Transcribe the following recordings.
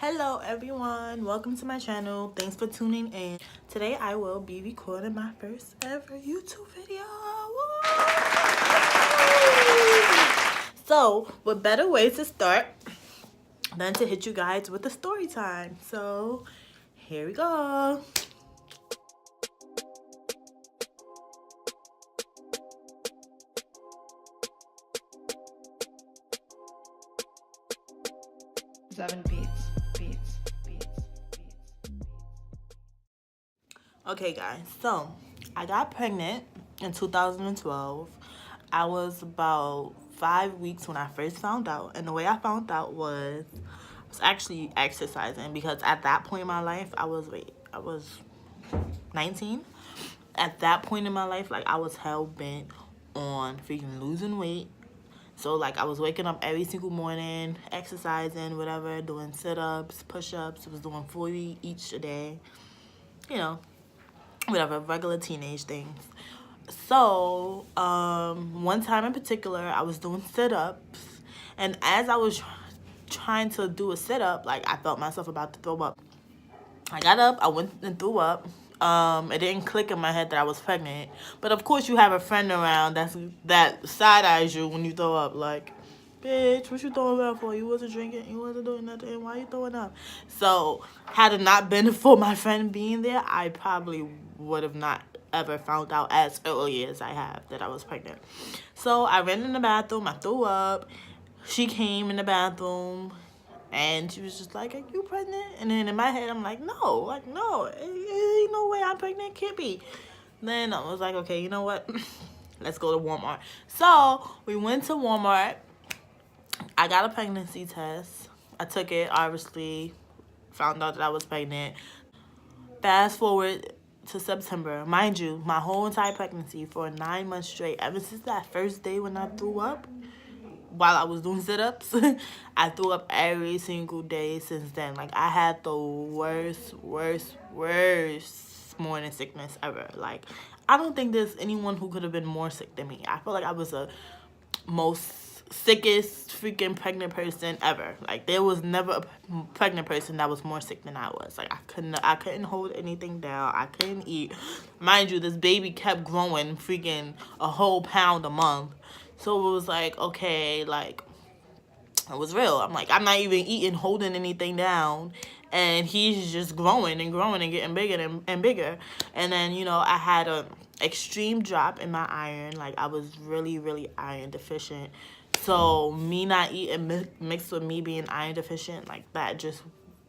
Hello everyone, welcome to my channel. Thanks for tuning in. Today I will be recording my first ever YouTube video. Woo! So what better way to start than to hit you guys with a story time. So here we go. Beats. Okay guys, so I got pregnant in 2012. I was about 5 weeks when I first found out, and the way I found out was I was actually exercising, because at that point in my life I was 19. At that point in my life, like, I was hell bent on freaking losing weight. So like I was waking up every single morning, exercising, whatever, doing sit-ups, push-ups. I was doing 40 each a day, you know, whatever, regular teenage things. So one time in particular, I was doing sit-ups, and as I was trying to do a sit-up, like, I felt myself about to throw up. I got up, I went and threw up. It didn't click in my head that I was pregnant. But of course you have a friend around that side-eyes you when you throw up. Like, bitch, what you throwing up for? You wasn't drinking, you wasn't doing nothing. Why you throwing up? So had it not been for my friend being there, I probably would have not ever found out as early as I have that I was pregnant. So I ran in the bathroom, I threw up. She came in the bathroom, and she was just like, "Are you pregnant?" And then in my head, I'm like, no, ain't no way I'm pregnant, can't be. Then I was like, okay, you know what? Let's go to Walmart. So we went to Walmart. I got a pregnancy test. I took it, obviously, found out that I was pregnant. Fast forward to September. Mind you, my whole entire pregnancy for 9 months straight, ever since that first day when I threw up, while I was doing sit-ups, I threw up every single day since then. Like, I had the worst morning sickness ever. Like, I don't think there's anyone who could have been more sick than me. I feel like I was the most sickest freaking pregnant person ever. Like, there was never a pregnant person that was more sick than I was. Like, I couldn't hold anything down. I couldn't eat. Mind you, this baby kept growing freaking a whole pound a month. So it was like, okay, like, it was real. I'm like, I'm not even eating, holding anything down, and he's just growing and growing and getting bigger and bigger. And then, you know, I had a extreme drop in my iron. Like, I was really iron deficient. So me not eating mixed with me being iron deficient, like, that just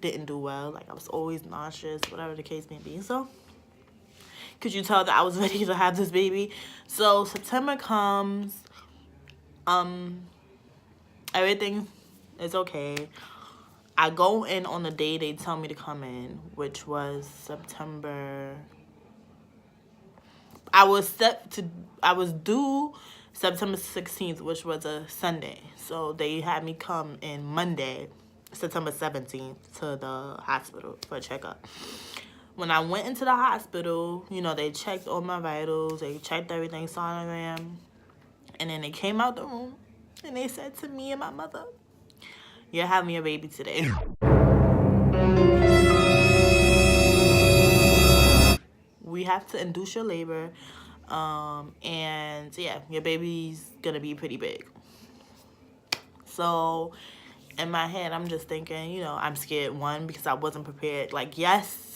didn't do well. Like, I was always nauseous, whatever the case may be. So could you tell that I was ready to have this baby? So September comes. Everything is okay. I go in on the day they tell me to come in, which was September. I was due September 16th, which was a Sunday. So they had me come in Monday, September 17th, to the hospital for a checkup. When I went into the hospital, you know, they checked all my vitals, they checked everything, sonogram. And then they came out the room, and they said to me and my mother, "You're having a baby today." We have to induce your labor, and yeah, your baby's gonna be pretty big. So in my head, I'm just thinking, you know, I'm scared, one, because I wasn't prepared. Like, yes,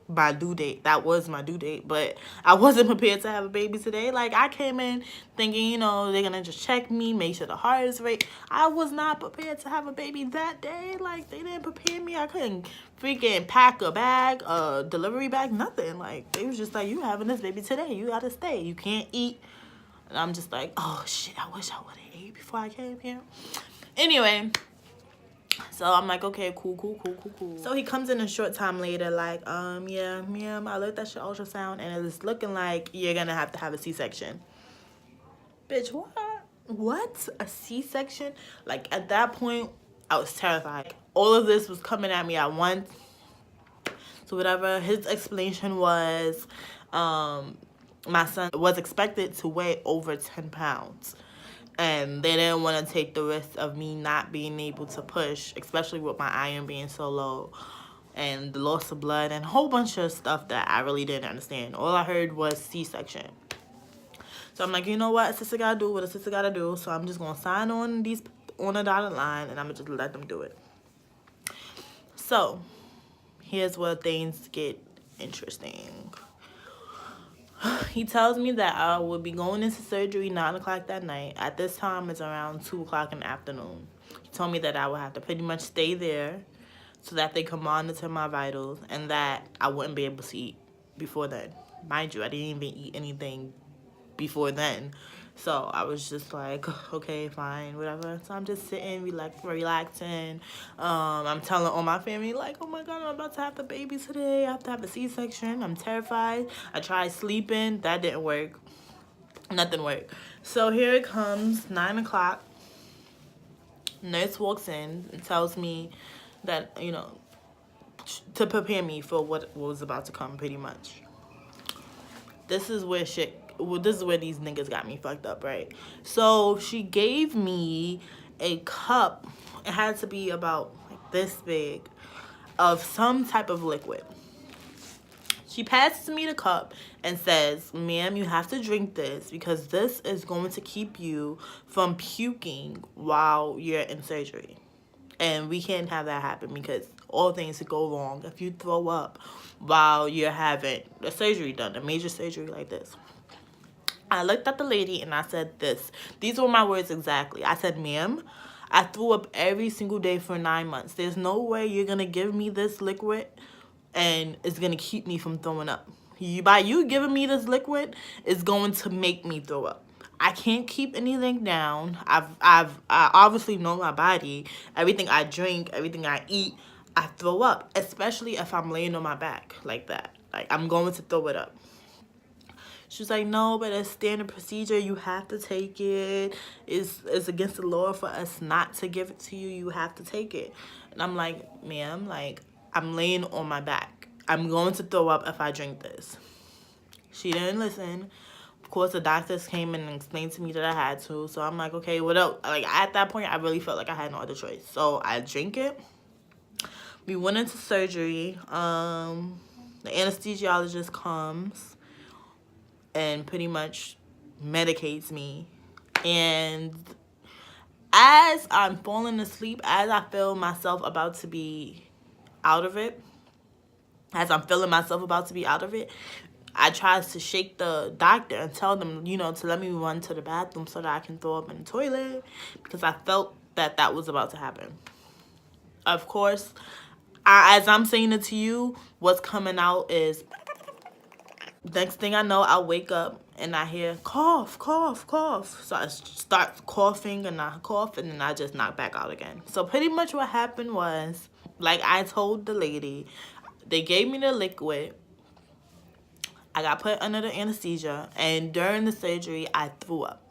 my due date, that was my due date, but I wasn't prepared to have a baby today. Like, I came in thinking, you know, they're gonna just check me, make sure the heart is right. I was not prepared to have a baby that day. Like, they didn't prepare me. I couldn't freaking pack a bag, a delivery bag, nothing. Like, they was just like, you having this baby today, you gotta stay, you can't eat. And I'm just like, oh shit, I wish I would have ate before I came here. Anyway, so I'm like, okay, cool. So he comes in a short time later, like, yeah, ma'am, I looked at your ultrasound, and it's looking like you're gonna have to have a C-section. Bitch, what? What? A C-section? Like, at that point, I was terrified. All of this was coming at me at once. So whatever, his explanation was, my son was expected to weigh over 10 pounds. And they didn't want to take the risk of me not being able to push, especially with my iron being so low and the loss of blood and a whole bunch of stuff that I really didn't understand. All I heard was C-section. So I'm like, you know what? A sister gotta do what a sister gotta do. So I'm just gonna sign on a dotted line, and I'm gonna just let them do it. So here's where things get interesting. He tells me that I will be going into surgery 9 o'clock that night. At this time, it's around 2 o'clock in the afternoon. He told me that I would have to pretty much stay there so that they can monitor my vitals, and that I wouldn't be able to eat before then. Mind you, I didn't even eat anything before then. So I was just like, okay, fine, whatever. So I'm just sitting, relaxing. I'm telling all my family, like, oh my God, I'm about to have the baby today. I have to have a C-section. I'm terrified. I tried sleeping. That didn't work. Nothing worked. So here it comes, 9 o'clock. Nurse walks in and tells me that, you know, to prepare me for what was about to come, pretty much. This is where these niggas got me fucked up, right? So she gave me a cup. It had to be about like this big of some type of liquid. She passes me the cup and says, ma'am, you have to drink this because this is going to keep you from puking while you're in surgery. And we can't have that happen because all things could go wrong if you throw up while you're having a surgery done, a major surgery like this. I looked at the lady and I said this. These were my words exactly. I said, ma'am, I threw up every single day for 9 months. There's no way you're going to give me this liquid and it's going to keep me from throwing up. By you giving me this liquid, it's going to make me throw up. I can't keep anything down. I obviously know my body. Everything I drink, everything I eat, I throw up, especially if I'm laying on my back like that. Like, I'm going to throw it up. She was like, no, but it's standard procedure. You have to take it. It's against the law for us not to give it to you. You have to take it. And I'm like, ma'am, like, I'm laying on my back. I'm going to throw up if I drink this. She didn't listen. Of course, the doctors came in and explained to me that I had to. So I'm like, okay, what else? Like, at that point, I really felt like I had no other choice. So I drink it. We went into surgery. The anesthesiologist comes and pretty much medicates me. And as I'm falling asleep, as I feel myself about to be out of it, I tried to shake the doctor and tell them, you know, to let me run to the bathroom so that I can throw up in the toilet because I felt that that was about to happen. Of course, as I'm saying it to you, what's coming out is, next thing I know, I wake up and I hear cough, cough, cough. So I start coughing and I cough and then I just knock back out again. So pretty much what happened was, like I told the lady, they gave me the liquid. I got put under the anesthesia, and during the surgery, I threw up.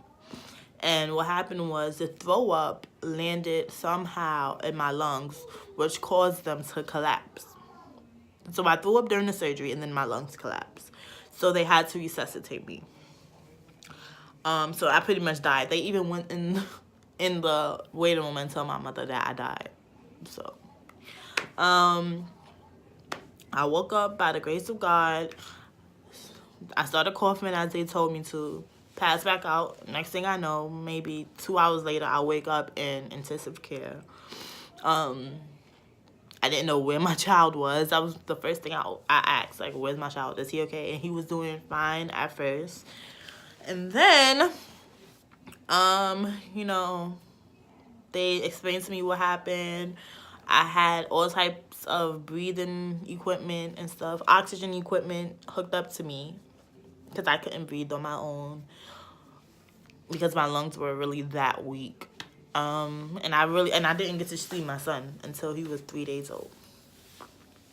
And what happened was the throw up landed somehow in my lungs, which caused them to collapse. So I threw up during the surgery, and then my lungs collapsed. So they had to resuscitate me. So I pretty much died. They even went in the waiting room and told my mother that I died. So, I woke up by the grace of God. I started coughing as they told me to. Pass back out. Next thing I know, maybe 2 hours later, I wake up in intensive care. I didn't know where my child was. That was the first thing I asked. Like, where's my child? Is he okay? And he was doing fine at first. And then, you know, they explained to me what happened. I had all types of breathing equipment and stuff, oxygen equipment hooked up to me because I couldn't breathe on my own because my lungs were really that weak. And I didn't get to see my son until he was 3 days old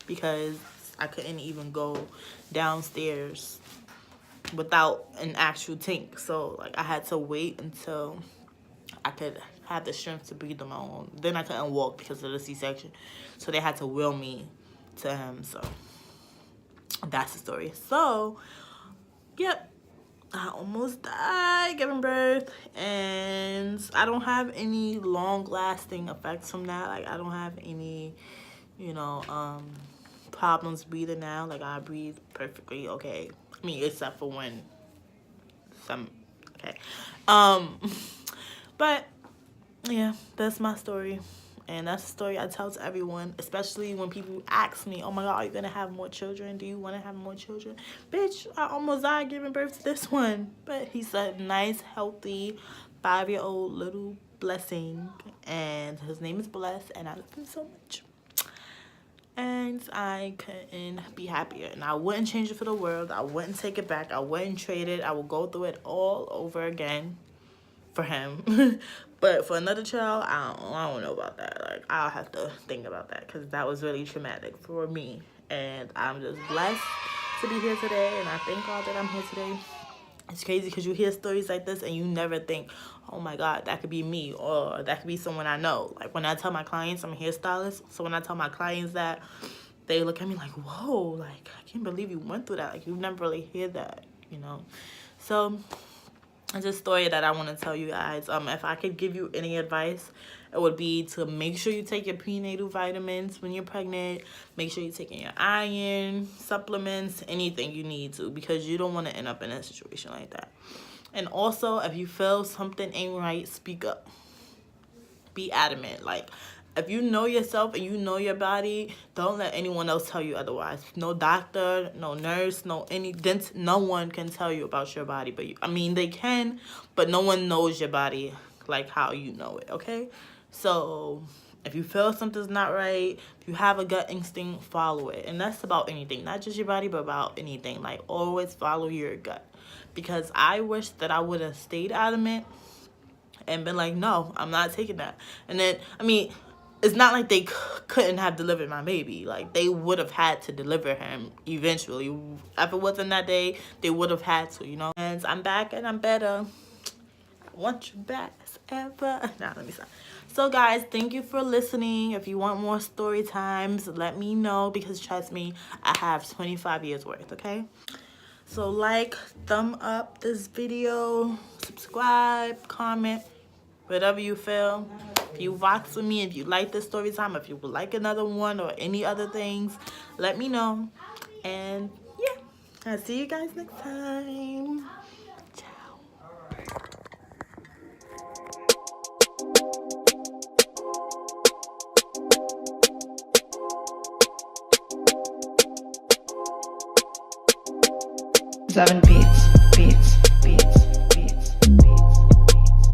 because I couldn't even go downstairs without an actual tank. So, like, I had to wait until I could have the strength to breathe on my own. Then I couldn't walk because of the C-section. So they had to wheel me to him. So that's the story. So, yep. I almost died giving birth, and I don't have any long lasting effects from that. Like I don't have any, you know, problems breathing now. Like I breathe perfectly okay. I mean, except for when okay. But yeah, that's my story. And that's the story I tell to everyone, especially when people ask me, oh my God, are you going to have more children? Do you want to have more children? Bitch, I almost died giving birth to this one. But he's a nice, healthy, 5-year-old little blessing. And his name is Bless, and I love him so much. And I couldn't be happier. And I wouldn't change it for the world. I wouldn't take it back. I wouldn't trade it. I would go through it all over again for him. But for another child, I don't know about that. Like, I'll have to think about that, because that was really traumatic for me. And I'm just blessed to be here today, and I thank God that I'm here today. It's crazy because you hear stories like this and you never think, oh my God, that could be me, or that could be someone I know. Like when I tell my clients, I'm a hairstylist, so when I tell my clients that, they look at me like, whoa, like I can't believe you went through that. Like you never really hear that, you know. So it's a story that I want to tell you guys. If I could give you any advice, it would be to make sure you take your prenatal vitamins when you're pregnant. Make sure you're taking your iron, supplements, anything you need to, because you don't want to end up in a situation like that. And also, if you feel something ain't right, speak up. Be adamant. Like, if you know yourself and you know your body, don't let anyone else tell you otherwise. No doctor, no nurse, no one can tell you about your body. But I mean, they can, but no one knows your body like how you know it, okay? So if you feel something's not right, if you have a gut instinct, follow it. And that's about anything, not just your body, but about anything. Like, always follow your gut. Because I wish that I would have stayed adamant and been like, no, I'm not taking that. And then, I mean, it's not like they couldn't have delivered my baby. Like, they would have had to deliver him eventually. If it wasn't that day, they would have had to, you know. And I'm back and I'm better. I want you back ever. Nah, let me stop. So, guys, thank you for listening. If you want more story times, let me know, because trust me, I have 25 years worth, okay? So, like, thumb up this video, subscribe, comment, whatever you feel. If you watch with me, if you like this story time, if you would like another one or any other things, let me know. And yeah, I'll see you guys next time. Ciao. 7 beats.